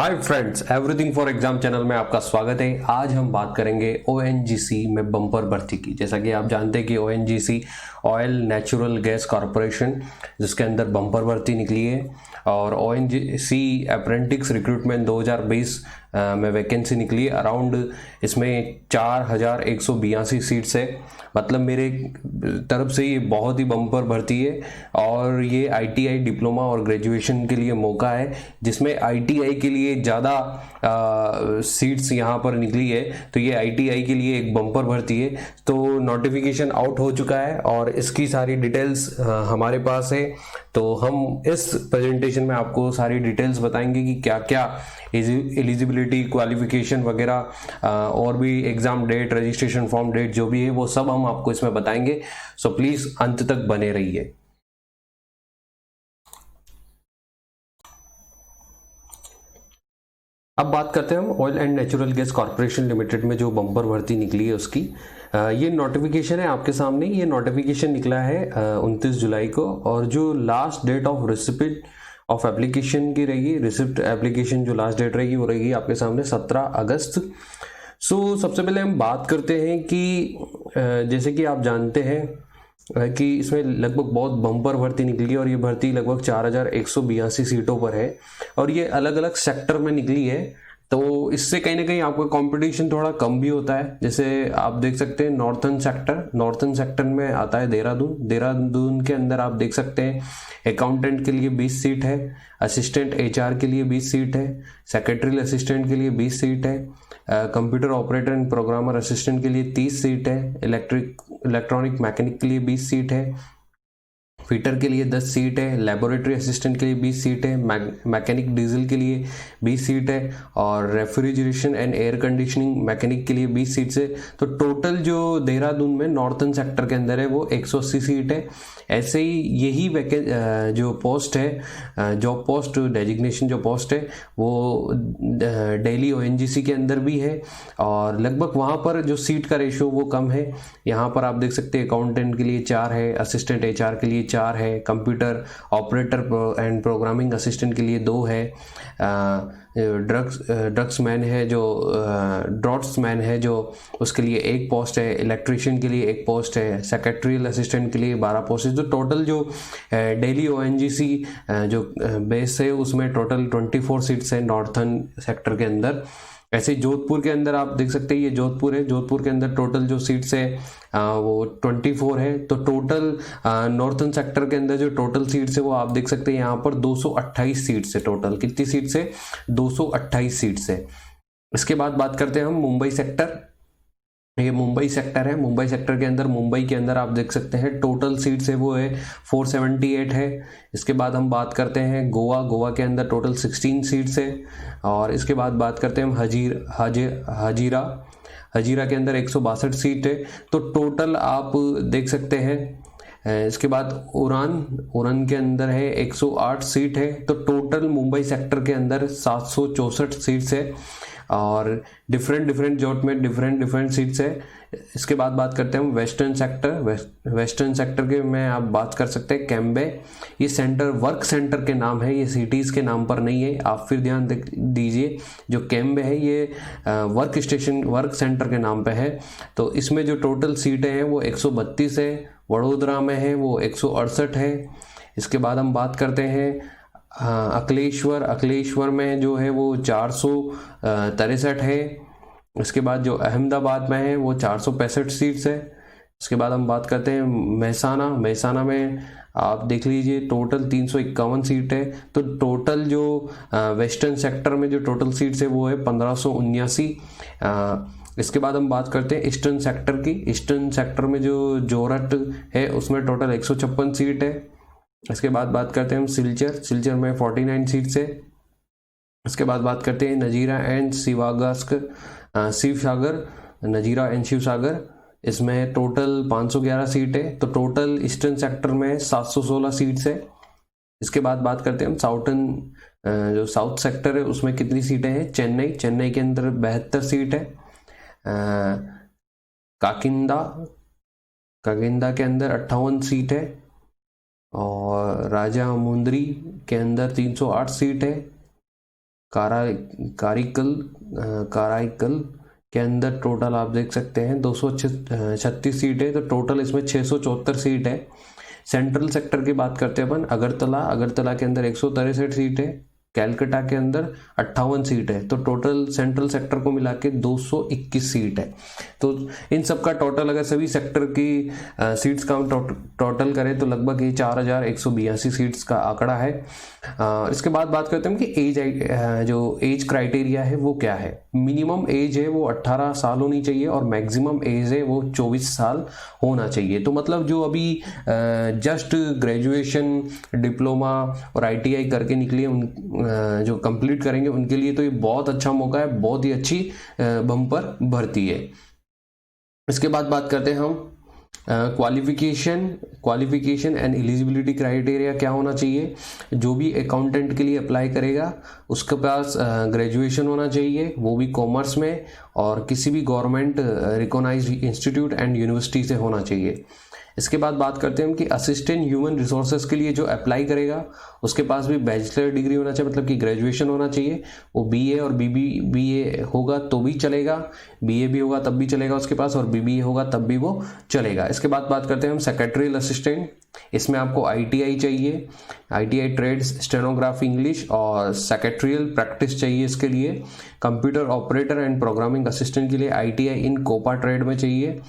Hi friends, everything for exam channel में आपका स्वागत है। आज हम बात करेंगे ओएनजीसी में बम्पर भर्ती की। जैसा कि आप जानते हैं कि ONGC oil natural gas corporation जिसके अंदर बम्पर भर्ती निकली है और ओएनजीसी अप्रेंटिस रिक्रूटमेंट 2020 में वैकेंसी निकली है। अराउंड इसमें 4182 सीट्स है। मतलब मेरे तरफ से ये बहुत ही बम्पर भर्ती है और ये आईटीआई डिप्लोमा और ग्रेजुएशन के लिए मौका है, जिसमें आईटीआई के लिए ज़्यादा सीट्स यहाँ पर निकली है। तो ये आईटीआई के लिए एक बम्पर भर्ती है। तो नोटिफिकेशन आउट हो चुका है और इसकी सारी डिटेल्स हमारे पास है। तो हम इस प्रेजेंटेशन में आपको सारी डिटेल्स बताएंगे कि क्या क्या एलिजिबिलिटी, क्वालिफिकेशन वगैरह और भी exam date, registration form date जो भी है वो सब हम आपको इसमें बताएंगे। सो प्लीज अंत तक बने रहिए। अब बात करते हैं हम oil and natural gas corporation limited में जो बम्पर भर्ती निकली है उसकी। ये नोटिफिकेशन है आपके सामने। ये नोटिफिकेशन निकला है 29 जुलाई को और जो last date of receipt of application की रहेगी, रिसिप्ट एप्लीकेशन जो लास्ट डेट रहेगी वो रहेगी आपके सामने 17 अगस्त। सबसे पहले हम बात करते हैं कि जैसे कि आप जानते हैं कि इसमें लगभग बहुत बम्पर भर्ती निकली है और ये भर्ती लगभग 4182 सीटों पर है और ये अलग अलग सेक्टर में निकली है। तो इससे कहीं ना कहीं आपका कंपटीशन थोड़ा कम भी होता है। जैसे आप देख सकते हैं नॉर्थन सेक्टर में आता है देहरादून के अंदर आप देख सकते हैं अकाउंटेंट के लिए 20 सीट है, असिस्टेंट एचआर के लिए 20 सीट है, सेक्रेटरी असिस्टेंट के लिए 20 सीट है, computer operator and programmer assistant के लिए 30 सीट है, इलेक्ट्रॉनिक मैकेनिक के लिए 20 सीट है, फिटर के लिए 10 सीट है, लेबोरेटरी असिस्टेंट के लिए 20 सीट है, मैकेनिक डीजल के लिए 20 सीट है और refrigeration and air conditioning mechanic के लिए 20 सीट है। तो टोटल जो देहरादून में नॉर्थन सेक्टर के अंदर है वो 180 सीट है। ऐसे ही यही जो पोस्ट है, जॉब पोस्ट डेजिग्नेशन जो पोस्ट है वो दिल्ली ओएनजीसी के अंदर भी है और लगभग वहाँ पर जो सीट का रेशियो वो कम है। यहाँ पर आप देख सकते हैं अकाउंटेंट के लिए 4 है, असिस्टेंट एचआर के लिए 4 है, computer operator and programming assistant के लिए 2 है, ड्रग्समैन है जो ड्रॉट्समैन है जो उसके लिए 1 पोस्ट है, इलेक्ट्रीशियन के लिए 1 पोस्ट है, सेक्रेटरियल असिस्टेंट के लिए 12 पोस्ट है। तो टोटल जो दिल्ली ओएनजीसी जो बेस है उसमें टोटल 24 सीट्स है नॉर्थन सेक्टर के अंदर। ऐसे जोधपुर के अंदर आप देख सकते हैं ये जोधपुर है, जोधपुर के अंदर टोटल जो सीट्स है वो 24 है। तो टोटल नॉर्थन सेक्टर के अंदर जो टोटल सीट्स है वो आप देख सकते हैं यहाँ पर 228 सीट्स है। टोटल कितनी सीट्स है? 228 सीट्स है। इसके बाद बात करते हैं हम मुंबई सेक्टर। ये मुंबई सेक्टर है। मुंबई सेक्टर के अंदर मुंबई के अंदर आप देख सकते हैं टोटल सीट्स है वो है 478 है। इसके बाद हम बात करते हैं गोवा के अंदर टोटल 16 सीट्स है और इसके बाद बात करते हैं हम हजीरा के अंदर 162 सीट है। तो टोटल आप देख सकते हैं। इसके बाद उड़ान के अंदर है 108 सीट है। तो टोटल मुंबई सेक्टर के अंदर 764 सीट्स है और डिफरेंट जॉब में डिफरेंट सीट्स है। इसके बाद बात करते हैं हम वेस्टर्न सेक्टर के में आप बात कर सकते हैं कैम्बे। ये सेंटर वर्क सेंटर के नाम है, ये सिटीज के नाम पर नहीं है। आप फिर ध्यान दीजिए जो कैम्बे है ये वर्क सेंटर के नाम पे है। तो इसमें जो टोटल सीटें हैं वो 132 है। वडोदरा में है वो 168 है। इसके बाद हम बात करते हैं अकलेश्वर में जो है वो 463 है। इसके बाद जो अहमदाबाद में है वो 465 सीट्स है। इसके बाद हम बात करते हैं महसाना में आप देख लीजिए टोटल 351 सीट है। तो टोटल जो वेस्टर्न सेक्टर में जो टोटल सीट्स है वो है 1579। इसके बाद हम बात करते हैं ईस्टर्न सेक्टर की। ईस्टर्न सेक्टर में जो जोरहट है उसमें टोटल 156 सीट है। इसके बाद बात करते हैं हम सिलचर में 49 सीट्स है। इसके बाद बात करते हैं नजीरा एंड शिवसागर, इसमें टोटल 511 सीट है। तो टोटल ईस्टर्न सेक्टर में 716 सीट्स है। इसके बाद बात करते हैं हम जो साउथ सेक्टर है उसमें कितनी सीटें हैं? चेन्नई के अंदर 72 सीट है। काकिंदा के अंदर 58 सीट है और राजा मुंदरी के अंदर 308 सीट है। काराइकल के अंदर टोटल आप देख सकते हैं 236 सीट है, तो टोटल इसमें 674 सीट है। सेंट्रल सेक्टर की बात करते हैं अपन, अगरतला के अंदर 163 सीट है, कैलकाटा के अंदर 58 सीट है, तो टोटल सेंट्रल सेक्टर को मिला के 221 सीट है। तो इन सब का टोटल अगर सभी सेक्टर की सीट्स का टोटल करें तो लगभग ये 4182 सीट्स का आंकड़ा है। इसके बाद बात करते हैं कि जो एज क्राइटेरिया है वो क्या है। मिनिमम एज है वो 18 साल होनी चाहिए और मैक्सिमम एज है वो 24 साल होना चाहिए। तो मतलब जो अभी जस्ट ग्रेजुएशन, डिप्लोमा और ITI करके निकले जो कंप्लीट करेंगे उनके लिए तो ये बहुत अच्छा मौका है, बहुत ही अच्छी बम्पर भर्ती है। इसके बाद बात करते हैं हम क्वालिफिकेशन एंड एलिजिबिलिटी क्राइटेरिया क्या होना चाहिए। जो भी अकाउंटेंट के लिए अप्लाई करेगा उसके पास ग्रेजुएशन होना चाहिए, वो भी कॉमर्स में, और किसी भी government recognised institute and university से होना चाहिए। इसके बाद बात करते हैं हम कि असिस्टेंट ह्यूमन रिसोर्सेज के लिए जो अप्लाई करेगा उसके पास भी बैचलर डिग्री होना चाहिए, मतलब कि ग्रेजुएशन होना चाहिए। वो BA और BBA होगा तो भी चलेगा, BA भी होगा तब भी चलेगा उसके पास, और BBA होगा तब भी वो चलेगा। इसके बाद बात करते हैं हम सेक्रेटरियल असिस्टेंट। इसमें आपको ITI चाहिए, ITI ट्रेड्स, स्टेनोग्राफी, इंग्लिश और सेक्रेटरियल प्रैक्टिस चाहिए। इसके लिए computer operator and programming assistant के लिए ITI इन कोपा ट्रेड में चाहिए,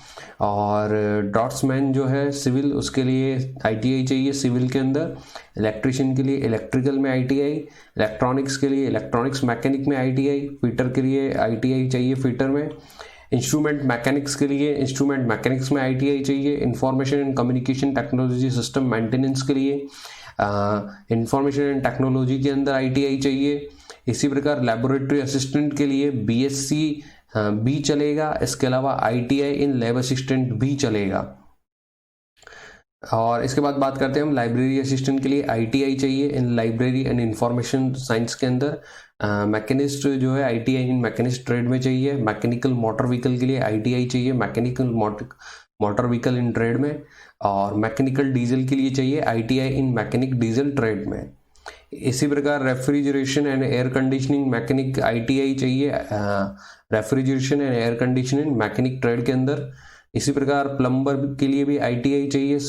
और ड्राफ्ट्समैन जो है सिविल उसके लिए ITI चाहिए सिविल के अंदर। इलेक्ट्रिशियन के लिए इलेक्ट्रिकल में ITI, इलेक्ट्रॉनिक्स के लिए इलेक्ट्रॉनिक्स मैकेनिक में ITI, फिटर के लिए ITI चाहिए फिटर में। इंस्ट्रूमेंट मैकेनिक्स के लिए इंस्ट्रूमेंट मैकेनिक्स में ITI चाहिए। Information and communication technology system maintenance के लिए इंफॉर्मेशन एंड टेक्नोलॉजी के अंदर ITI चाहिए। इसी प्रकार लेबोरेटरी असिस्टेंट के लिए BSc भी चलेगा। इसके अलावा ITI इन लैब असिस्टेंट भी चलेगा। और इसके बाद बात करते हैं हम लाइब्रेरी असिस्टेंट के लिए ITI चाहिए इन लाइब्रेरी एंड इंफॉर्मेशन साइंस के अंदर। मैकेनिस्ट जो है ITI इन मैकेनिस्ट ट्रेड में चाहिए। मैकेनिकल मोटर व्हीकल के लिए ITI चाहिए, mechanical motor vehicle in trade में। और मैकेनिकल डीजल के लिए चाहिए ITI इन मैकेनिक डीजल ट्रेड में। इसी प्रकार refrigeration and air conditioning mechanic ITI चाहिए refrigeration and air conditioning mechanic trade के अंदर। इसी प्रकार प्लम्बर के लिए भी ITI चाहिए,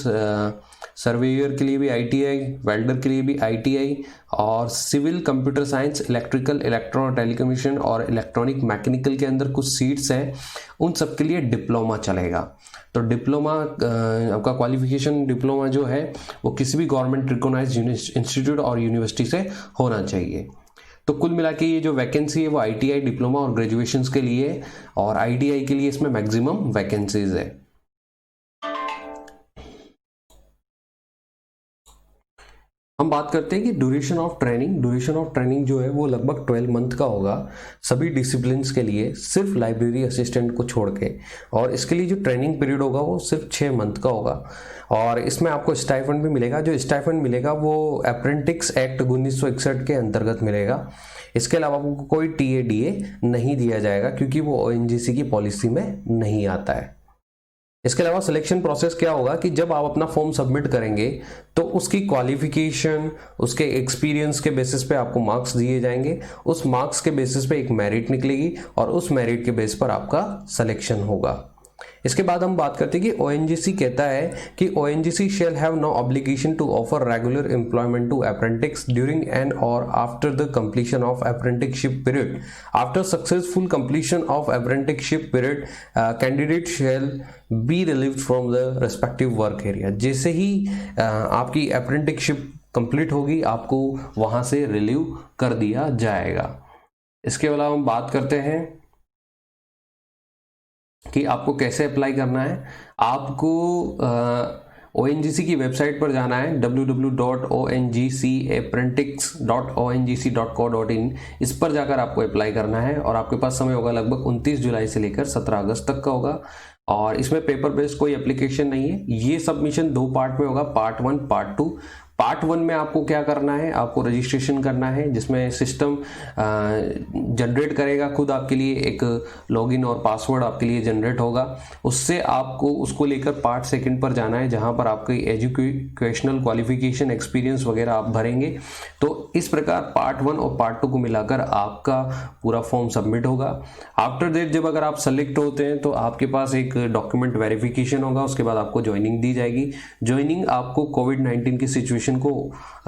सर्वेयर के लिए भी ITI, वेल्डर के लिए भी ITI, और civil, computer science, electrical, electron telecommunication और इलेक्ट्रॉनिक मैकेनिकल के अंदर कुछ सीट्स हैं, उन सब के लिए डिप्लोमा चलेगा। तो डिप्लोमा आपका क्वालिफिकेशन डिप्लोमा जो है वो किसी भी गवर्नमेंट रिकॉग्नाइज्ड इंस्टीट्यूट और यूनिवर्सिटी से होना चाहिए। तो कुल मिला के ये जो वैकेंसी है वो ITI, डिप्लोमा और ग्रेजुएशन के लिए, और ITI के लिए इसमें मैक्सिमम वैकेंसीज है। हम बात करते हैं कि ड्यूरेशन ऑफ ट्रेनिंग जो है वो लगभग 12 मंथ का होगा सभी डिसिप्लिन्स के लिए, सिर्फ लाइब्रेरी असिस्टेंट को छोड़ के। और इसके लिए जो ट्रेनिंग पीरियड होगा वो सिर्फ 6 मंथ का होगा। और इसमें आपको स्टाइफंड भी मिलेगा। जो स्टाइफंड मिलेगा वो अप्रेंटिस एक्ट 1961 के अंतर्गत मिलेगा। इसके अलावा आपको कोई TADA नहीं दिया जाएगा क्योंकि वो ONGC की पॉलिसी में नहीं आता है। इसके अलावा सिलेक्शन प्रोसेस क्या होगा कि जब आप अपना फॉर्म सबमिट करेंगे तो उसकी क्वालिफिकेशन, उसके एक्सपीरियंस के बेसिस पे आपको मार्क्स दिए जाएंगे। उस मार्क्स के बेसिस पे एक मेरिट निकलेगी और उस मेरिट के बेस पर आपका सिलेक्शन होगा। इसके बाद हम बात करते हैं कि ONGC कहता है कि ONGC shall have no obligation to offer regular employment to apprentices during and or after the completion of apprenticeship period. After successful completion of apprenticeship period, candidate shall be relieved from the respective work area. जैसे ही आपकी apprenticeship complete होगी आपको वहां से relieve कर दिया जाएगा। इसके अलावा हम बात करते हैं कि आपको कैसे अप्लाई करना है। आपको ONGC की वेबसाइट पर जाना है www.ongcapprentice.ongc.co.in। इस पर जाकर आपको अप्लाई करना है और आपके पास समय होगा लगभग 29 जुलाई से लेकर 17 अगस्त तक का होगा। और इसमें पेपर बेस्ड कोई एप्लीकेशन नहीं है। ये सबमिशन 2 पार्ट में होगा, पार्ट 1, पार्ट 2। पार्ट 1 में आपको क्या करना है, आपको रजिस्ट्रेशन करना है जिसमें सिस्टम जनरेट करेगा खुद आपके लिए, एक लॉगिन और पासवर्ड आपके लिए जनरेट होगा। उससे आपको उसको लेकर पार्ट 2 पर जाना है जहां पर आपकी एजुकेशनल क्वालिफिकेशन, एक्सपीरियंस वगैरह आप भरेंगे। तो इस प्रकार पार्ट 1 और पार्ट 2 को मिलाकर आपका पूरा फॉर्म सबमिट होगा। आफ्टर दैट जब अगर आप सेलेक्ट होते हैं तो आपके पास एक डॉक्यूमेंट वेरिफिकेशन होगा, उसके बाद आपको ज्वाइनिंग दी जाएगी। ज्वाइनिंग आपको कोविड-19 की सिचुएशन को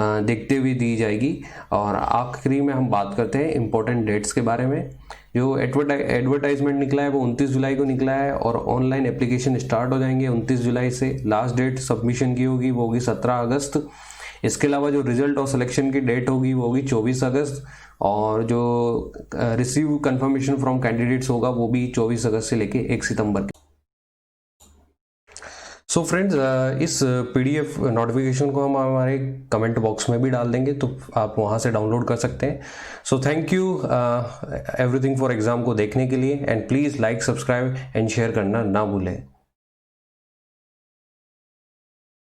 देखते हुए दी जाएगी। और आखिरी में हम बात करते हैं इंपॉर्टेंट डेट्स के बारे में। जो एडवर्टाइजमेंट निकला है वो 29 जुलाई को निकला है और ऑनलाइन एप्लीकेशन स्टार्ट हो जाएंगे 29 जुलाई से। लास्ट डेट सबमिशन की होगी वो होगी 17 अगस्त। इसके अलावा जो रिजल्ट और सिलेक्शन की डेट होगी वो होगी 24 अगस्त और जो रिसीव कंफर्मेशन फ्रॉम कैंडिडेट्स होगा वो भी 24 अगस्त से लेके 1 सितंबर की। सो फ्रेंड्स, इस PDF नोटिफिकेशन को हम हमारे कमेंट बॉक्स में भी डाल देंगे तो आप वहाँ से डाउनलोड कर सकते हैं। So thank you everything for exam को देखने के लिए and please like, subscribe and share करना ना भूलें।